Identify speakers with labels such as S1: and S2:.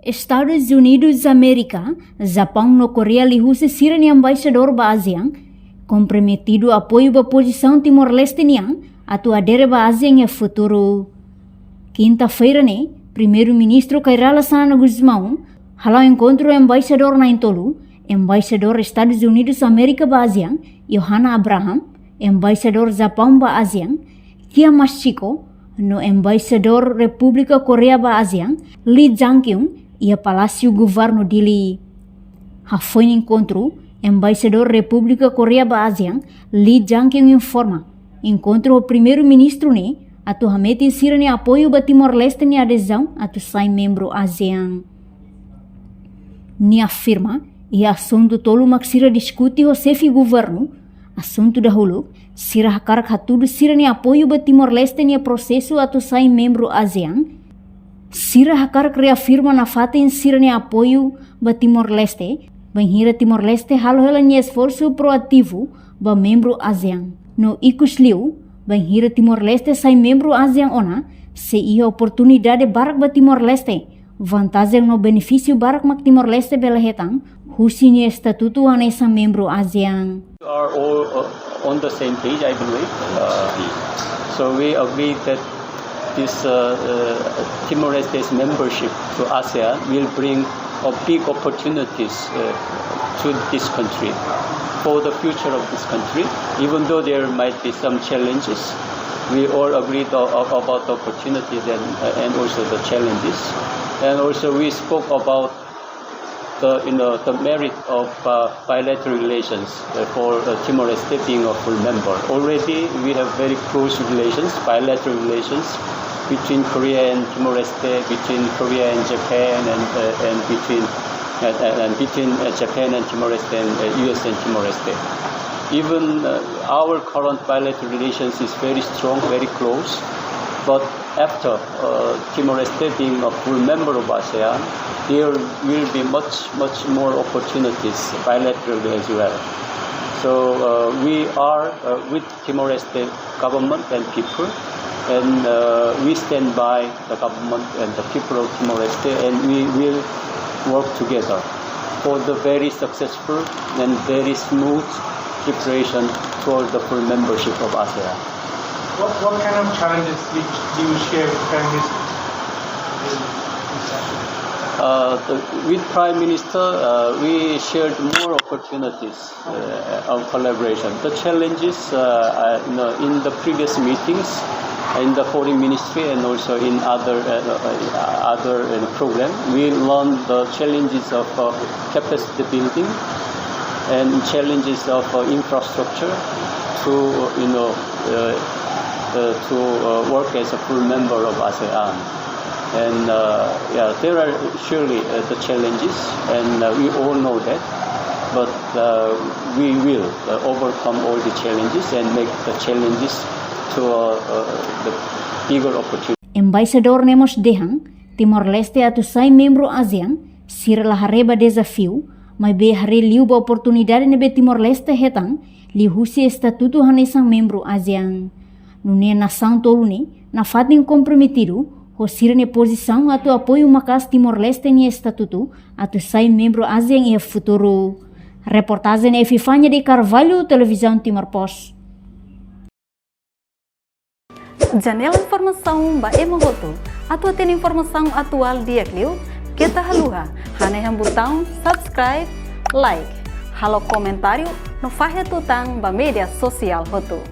S1: Estados Unidos da América, Japão no Coreia lihusi siran embaixador ba ASEAN, comprometido apoio ba posição Timor-Leste niang, atu adere ba ASEAN e futuro. Quinta-feira ne, primeiro-ministro Kairala Sana Guzmão, halau encontro embaixador na Intolu, embaixador Estados Unidos da América ba ASEAN, Yohana Abraham, embaixador Japão ba ASEAN, Kia Mashiko, no embaixador República Coreia ba ASEAN, Lee Jang-kyung, e a Palácio Governo Dili. Foi encontro, embaixador República Coreia ba ASEAN, Lee Jang-kyung informa, encontro o primeiro-ministro ne, atu hamete sirane apoio ba Timor-Leste ni adesão atu sai membro ASEAN. Ni afirma, e assunto tolu mak sira diskuti o chefe governo, assunto dahulu, sira hakarak hatudu sirane apoio ba Timor-Leste ni processo atu sai membro ASEAN, sira hakarak reafirma na fatin sirane apoio ba Timor-Leste, banhira Timor-Leste halo-halo ni esforço proativo ba membro ASEAN. No ikusliu, banhira Timor-Leste sai membro ASEAN ona, se ia oportunidade barak ba Timor-Leste, vantagem no benefício barak mak Timor-Leste belehetang, husi ni estatuto anesa membro ASEAN.
S2: We are all on the same page, I believe. So we agree that this Timor-Leste's membership to ASEAN will bring big opportunities to this country, for the future of this country. Even though there might be some challenges, we all agreed about the opportunities and also the challenges. And also we spoke about the merit of bilateral relations for Timor-Leste being a full member. Already we have very close relations, bilateral relations between Korea and Timor-Leste, between Korea and Japan, and between Japan and Timor-Leste, and US and Timor-Leste. Even our current bilateral relations is very strong, very close. But after Timor-Leste being a full member of ASEAN, there will be much more opportunities bilaterally as well. So we are with Timor-Leste government and people, and we stand by the government and the people of Timor-Leste, and we will work together for the very successful and very smooth preparation toward the full membership of ASEAN.
S3: What kind of challenges do you share with Prime Minister?
S2: With Prime Minister, we shared more opportunities of collaboration. The challenges in the previous meetings, in the Foreign Ministry and also in other program, we learned the challenges of capacity building and challenges of infrastructure to work as a full member of ASEAN. And there are surely the challenges, and we all know that, but we will overcome all the challenges and make the challenges to the bigger opportunity.
S1: Embaixador Nemos Dehang, Timor-Leste atu sai membro ASEAN, sira la hareba desafio, mai be hare liu ba oportunidade nebe Timor-Leste hetang, li husi estatuto hanesang membro ASEAN. Nunia nação tolu ne, na fatin comprometido, ho sira ne posição atu apoio makas Timor-Leste ni estatuto, atu sai membro ASEAN e futuro. Reportagem e Fifanya de Carvalho, Televisão Timor-Post.
S4: Janela informação ba emohoto, atu tem informação atual dia kliu, kita haluha, hane botão subscribe, like, halo comentário, no fahe tutang ba media sosial hoto.